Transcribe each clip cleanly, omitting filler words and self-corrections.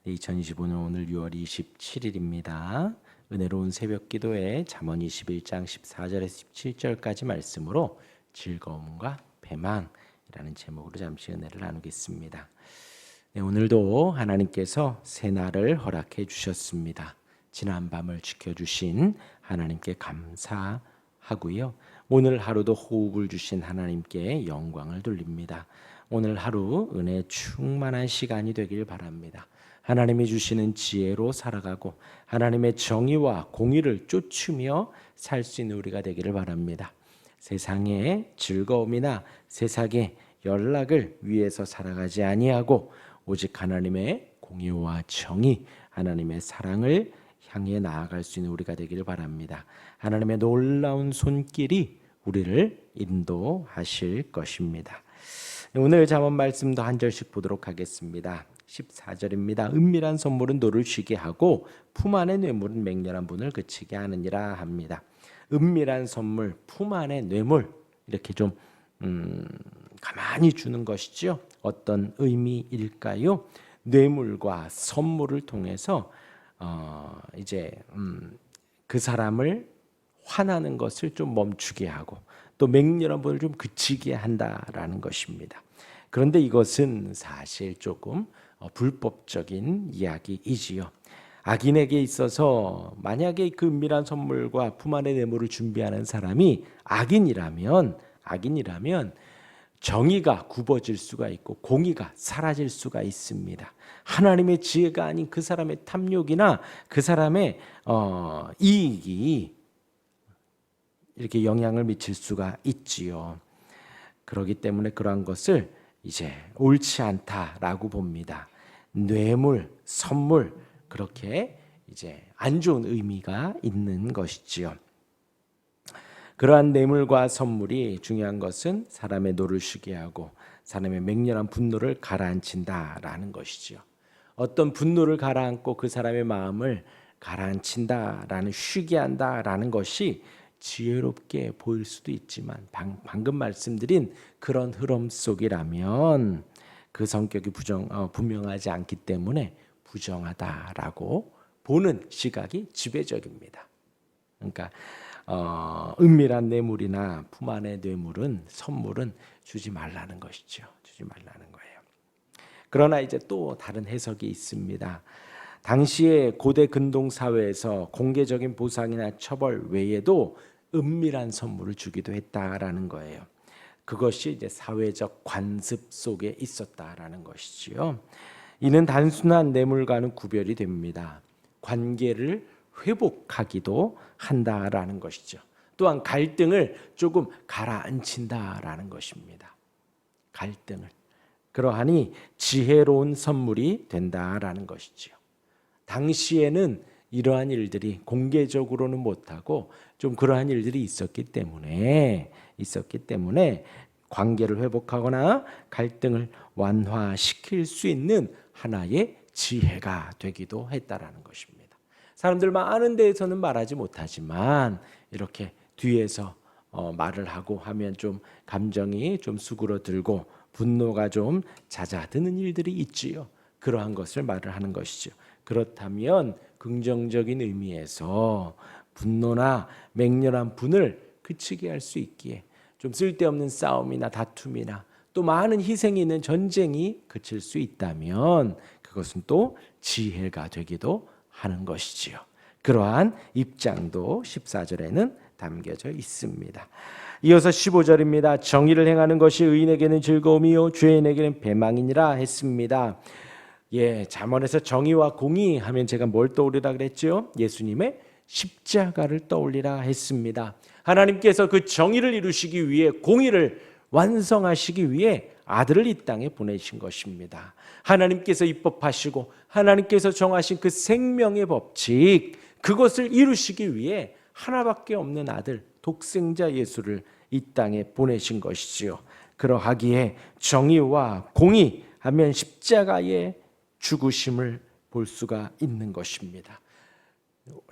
2025년 오늘 6월 27일입니다. 은혜로운 새벽 기도에 잠언 21장 14절에서 17절까지 말씀으로 즐거움과 배망이라는 제목으로 잠시 은혜를 나누겠습니다. 네, 오늘도 하나님께서 새날을 허락해 주셨습니다. 지난 밤을 지켜주신 하나님께 감사하고요. 오늘 하루도 호흡을 주신 하나님께 영광을 돌립니다. 오늘 하루 은혜 충만한 시간이 되길 바랍니다. 하나님이 주시는 지혜로 살아가고 하나님의 정의와 공의를 쫓으며 살 수 있는 우리가 되기를 바랍니다. 세상의 즐거움이나 세상의 연락을 위해서 살아가지 아니하고 오직 하나님의 공의와 정의, 하나님의 사랑을 향해 나아갈 수 있는 우리가 되기를 바랍니다. 하나님의 놀라운 손길이 우리를 인도하실 것입니다. 오늘 잠언 말씀도 한 절씩 보도록 하겠습니다. 14절입니다. 은밀한 선물은 노를 쉬게 하고 품 안의 뇌물은 맹렬한 분을 그치게 하느니라 합니다. 은밀한 선물, 품 안의 뇌물, 이렇게 좀 가만히 주는 것이죠. 어떤 의미일까요? 뇌물과 선물을 통해서 그 사람을 화나는 것을 좀 멈추게 하고 또 맹렬한 분을 좀 그치게 한다라는 것입니다. 그런데 이것은 사실 조금 불법적인 이야기이지요. 악인에게 있어서 만약에 그 은밀한 선물과 품 안의 뇌물을 준비하는 사람이 악인이라면 정의가 굽어질 수가 있고 공의가 사라질 수가 있습니다. 하나님의 지혜가 아닌 그 사람의 탐욕이나 그 사람의 이익이 이렇게 영향을 미칠 수가 있지요. 그렇기 때문에 그러한 것을 이제 옳지 않다라고 봅니다. 뇌물, 선물, 그렇게 이제 안 좋은 의미가 있는 것이지요. 그러한 뇌물과 선물이 중요한 것은 사람의 노를 쉬게 하고 사람의 맹렬한 분노를 가라앉힌다라는 것이지요. 어떤 분노를 가라앉고 그 사람의 마음을 가라앉힌다라는, 쉬게 한다라는 것이 지혜롭게 보일 수도 있지만 방금 말씀드린 그런 흐름 속이라면 그 성격이 분명하지 않기 때문에 부정하다라고 보는 시각이 지배적입니다. 그러니까 은밀한 뇌물이나 품 안의 뇌물은, 선물은 주지 말라는 것이죠. 주지 말라는 거예요. 그러나 이제 또 다른 해석이 있습니다. 당시에 고대 근동 사회에서 공개적인 보상이나 처벌 외에도 은밀한 선물을 주기도 했다라는 거예요. 그것이 이제 사회적 관습 속에 있었다라는 것이지요. 이는 단순한 뇌물과는 구별이 됩니다. 관계를 회복하기도 한다라는 것이죠. 또한 갈등을 조금 가라앉힌다라는 것입니다. 갈등을. 그러하니 지혜로운 선물이 된다라는 것이지요. 당시에는 이러한 일들이 공개적으로는 못하고 좀 그러한 일들이 있었기 때문에 관계를 회복하거나 갈등을 완화시킬 수 있는 하나의 지혜가 되기도 했다라는 것입니다. 사람들 많은 데에서는 말하지 못하지만 이렇게 뒤에서 말을 하고 하면 좀 감정이 좀 수그러들고 분노가 좀 잦아드는 일들이 있지요. 그러한 것을 말을 하는 것이죠. 그렇다면 긍정적인 의미에서 분노나 맹렬한 분을 그치게 할 수 있기에 좀 쓸데없는 싸움이나 다툼이나 또 많은 희생이 있는 전쟁이 그칠 수 있다면 그것은 또 지혜가 되기도 하는 것이지요. 그러한 입장도 14절에는 담겨져 있습니다. 이어서 15절입니다. 정의를 행하는 것이 의인에게는 즐거움이요 죄인에게는 배망이니라 했습니다. 잠언에서 정의와 공의 하면 제가 뭘 떠올리라 그랬죠? 예수님의 십자가를 떠올리라 했습니다. 하나님께서 그 정의를 이루시기 위해, 공의를 완성하시기 위해 아들을 이 땅에 보내신 것입니다. 하나님께서 입법하시고 하나님께서 정하신 그 생명의 법칙, 그것을 이루시기 위해 하나밖에 없는 아들, 독생자 예수를 이 땅에 보내신 것이지요. 그러하기에 정의와 공의 하면 십자가의 죽으심을 볼 수가 있는 것입니다.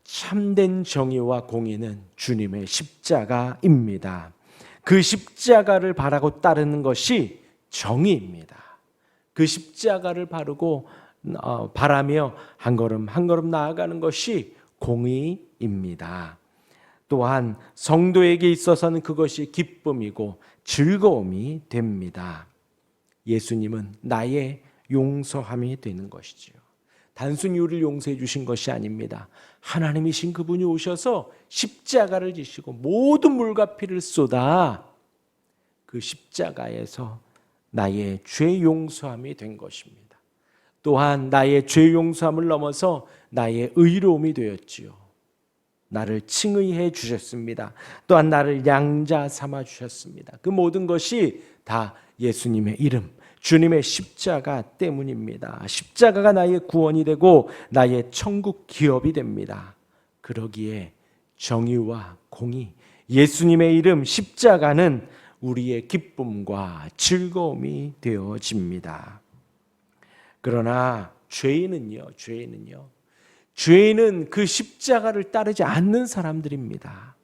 참된 정의와 공의는 주님의 십자가입니다. 그 십자가를 바라고 따르는 것이 정의입니다. 그 십자가를 바르고 바라며 한 걸음 한 걸음 나아가는 것이 공의입니다. 또한 성도에게 있어서는 그것이 기쁨이고 즐거움이 됩니다. 예수님은 나의 용서함이 되는 것이지요. 단순히 우리를 용서해 주신 것이 아닙니다. 하나님이신 그분이 오셔서 십자가를 지시고 모든 물과 피를 쏟아 그 십자가에서 나의 죄 용서함이 된 것입니다. 또한 나의 죄 용서함을 넘어서 나의 의로움이 되었지요. 나를 칭의해 주셨습니다. 또한 나를 양자 삼아 주셨습니다. 그 모든 것이 다 예수님의 이름, 주님의 십자가 때문입니다. 십자가가 나의 구원이 되고 나의 천국 기업이 됩니다. 그러기에 정의와 공의, 예수님의 이름 십자가는 우리의 기쁨과 즐거움이 되어집니다. 그러나 죄인은 그 십자가를 따르지 않는 사람들입니다.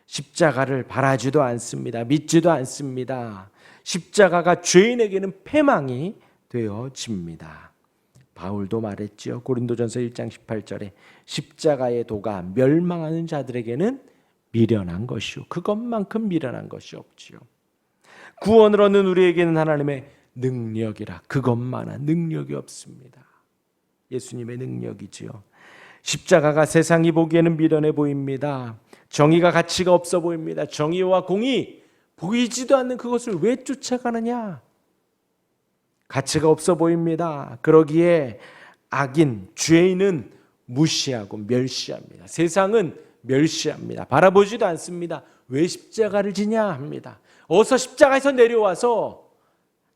십자가를 바라지도 않습니다. 믿지도 않습니다. 십자가가 죄인에게는 패망이 되어집니다. 바울도 말했지요. 고린도전서 1장 18절에 십자가의 도가 멸망하는 자들에게는 미련한 것이요, 그것만큼 미련한 것이 없지요. 구원을 얻는 우리에게는 하나님의 능력이라 그것만한 능력이 없습니다. 예수님의 능력이지요. 십자가가 세상이 보기에는 미련해 보입니다. 정의가 가치가 없어 보입니다. 정의와 공의 보이지도 않는 그것을 왜 쫓아가느냐? 가치가 없어 보입니다. 그러기에 악인, 죄인은 무시하고 멸시합니다. 세상은 멸시합니다. 바라보지도 않습니다. 왜 십자가를 지냐 합니다. 어서 십자가에서 내려와서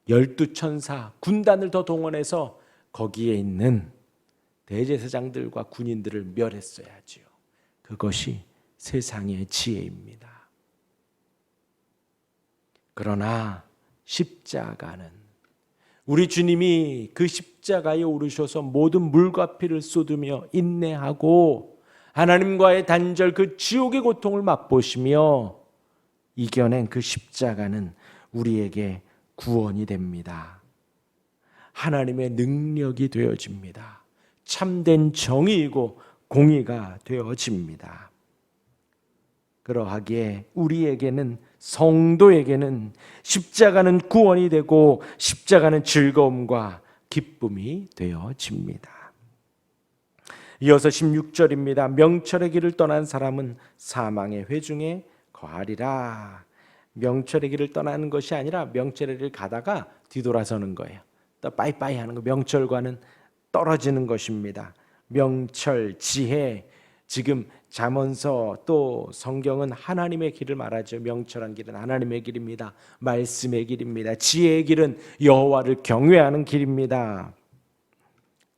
12천사 군단을 더 동원해서 거기에 있는 대제사장들과 군인들을 멸했어야 하지요. 그것이 세상의 지혜입니다. 그러나 십자가는 우리 주님이 그 십자가에 오르셔서 모든 물과 피를 쏟으며 인내하고 하나님과의 단절, 그 지옥의 고통을 맛보시며 이겨낸 그 십자가는 우리에게 구원이 됩니다. 하나님의 능력이 되어집니다. 참된 정의이고 공의가 되어집니다. 그러하기에 우리에게는, 성도에게는 십자가는 구원이 되고 십자가는 즐거움과 기쁨이 되어집니다. 이어서 16절입니다. 명철의 길을 떠난 사람은 사망의 회중에 거하리라. 명철의 길을 떠나는 것이 아니라 명철의 길을 가다가 뒤돌아서는 거예요. 또 빠이빠이 하는 거, 명철과는 떨어지는 것입니다. 명철, 지혜, 지금 잠언서 또 성경은 하나님의 길을 말하죠. 명철한 길은 하나님의 길입니다. 말씀의 길입니다. 지혜의 길은 여호와를 경외하는 길입니다.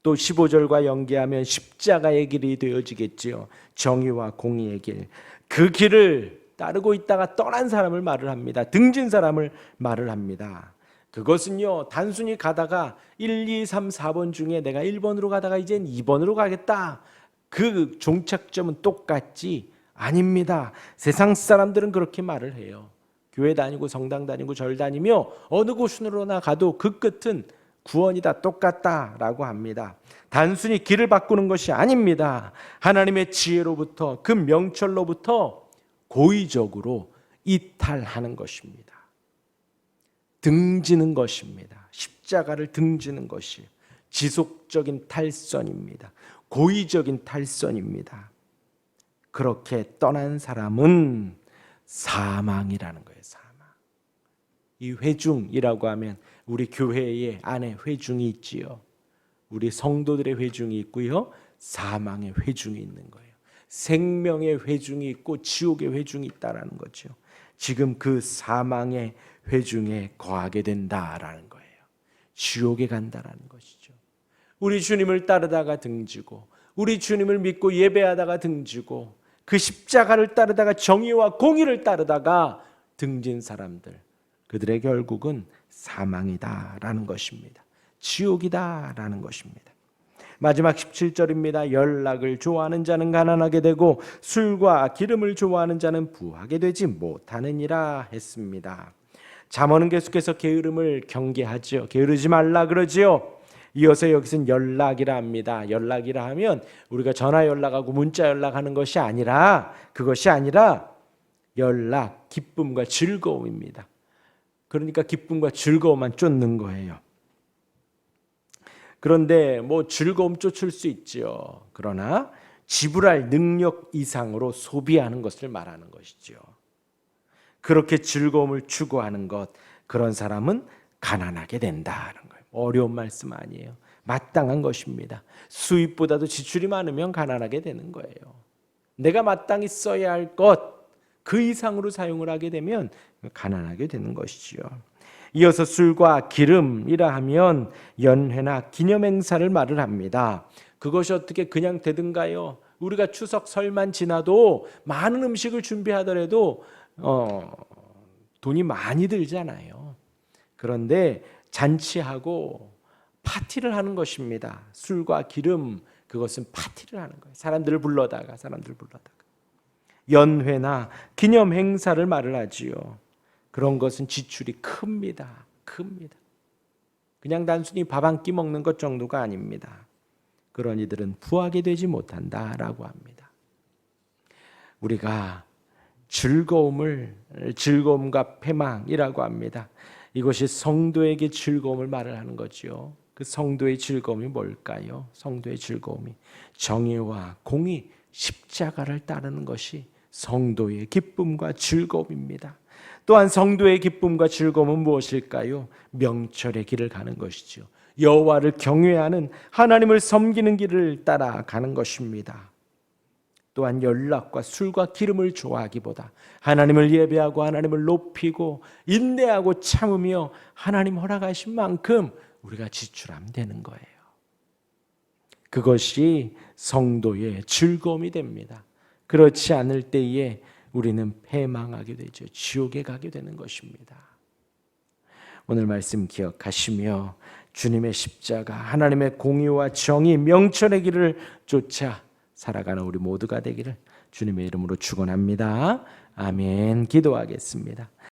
또 15절과 연계하면 십자가의 길이 되어지겠지요. 정의와 공의의 길. 그 길을 따르고 있다가 떠난 사람을 말을 합니다. 등진 사람을 말을 합니다. 그것은요, 단순히 가다가 1, 2, 3, 4번 중에 내가 1번으로 가다가 이젠 2번으로 가겠다, 그 종착점은 똑같지 아닙니다. 세상 사람들은 그렇게 말을 해요. 교회 다니고 성당 다니고 절 다니며 어느 곳으로나 가도 그 끝은 구원이다, 똑같다라고 합니다. 단순히 길을 바꾸는 것이 아닙니다. 하나님의 지혜로부터, 그 명철로부터 고의적으로 이탈하는 것입니다. 등지는 것입니다. 십자가를 등지는 것이 지속적인 탈선입니다. 고의적인 탈선입니다. 그렇게 떠난 사람은 사망이라는 거예요. 사망. 이 회중이라고 하면 우리 교회의 안에 회중이 있지요. 우리 성도들의 회중이 있고요, 사망의 회중이 있는 거예요. 생명의 회중이 있고 지옥의 회중이 있다라는 거죠. 지금 그 사망의 회중에 거하게 된다라는 거예요. 지옥에 간다라는 것이죠. 우리 주님을 따르다가 등지고, 우리 주님을 믿고 예배하다가 등지고, 그 십자가를 따르다가 정의와 공의를 따르다가 등진 사람들, 그들의 결국은 사망이다라는 것입니다. 지옥이다라는 것입니다. 마지막 17절입니다. 연락을 좋아하는 자는 가난하게 되고 술과 기름을 좋아하는 자는 부하게 되지 못하느니라 했습니다. 잠언은 계속해서 게으름을 경계하지요. 게으르지 말라 그러지요. 이어서 여기서는 연락이라 합니다. 연락이라 하면 우리가 전화 연락하고 문자 연락하는 것이 아니라, 그것이 아니라 연락, 기쁨과 즐거움입니다. 그러니까 기쁨과 즐거움만 쫓는 거예요. 그런데 뭐 즐거움 쫓을 수 있죠. 그러나 지불할 능력 이상으로 소비하는 것을 말하는 것이죠. 그렇게 즐거움을 추구하는 것, 그런 사람은 가난하게 된다는 거예요. 어려운 말씀 아니에요. 마땅한 것입니다. 수입보다도 지출이 많으면 가난하게 되는 거예요. 내가 마땅히 써야 할 것, 그 이상으로 사용을 하게 되면 가난하게 되는 것이지요. 이어서 술과 기름이라 하면 연회나 기념행사를 말을 합니다. 그것이 어떻게 그냥 되든가요? 우리가 추석 설만 지나도 많은 음식을 준비하더라도 돈이 많이 들잖아요. 그런데 잔치하고 파티를 하는 것입니다. 술과 기름, 그것은 파티를 하는 거예요. 사람들을 불러다가. 연회나 기념 행사를 말을 하지요. 그런 것은 지출이 큽니다. 그냥 단순히 밥 한 끼 먹는 것 정도가 아닙니다. 그런 이들은 부하게 되지 못한다라고 합니다. 우리가 즐거움과 패망이라고 합니다. 이것이 성도에게 즐거움을 말을 하는 거지요. 그 성도의 즐거움이 뭘까요? 성도의 즐거움이 정의와 공의, 십자가를 따르는 것이 성도의 기쁨과 즐거움입니다. 또한 성도의 기쁨과 즐거움은 무엇일까요? 명철의 길을 가는 것이죠. 여호와를 경외하는, 하나님을 섬기는 길을 따라가는 것입니다. 또한 연락과 술과 기름을 좋아하기보다 하나님을 예배하고 하나님을 높이고 인내하고 참으며 하나님 허락하신 만큼 우리가 지출하면 되는 거예요. 그것이 성도의 즐거움이 됩니다. 그렇지 않을 때에 우리는 패망하게 되죠. 지옥에 가게 되는 것입니다. 오늘 말씀 기억하시며 주님의 십자가, 하나님의 공의와 정의, 명철의 길을 쫓아 살아가는 우리 모두가 되기를 주님의 이름으로 축원합니다. 아멘. 기도하겠습니다.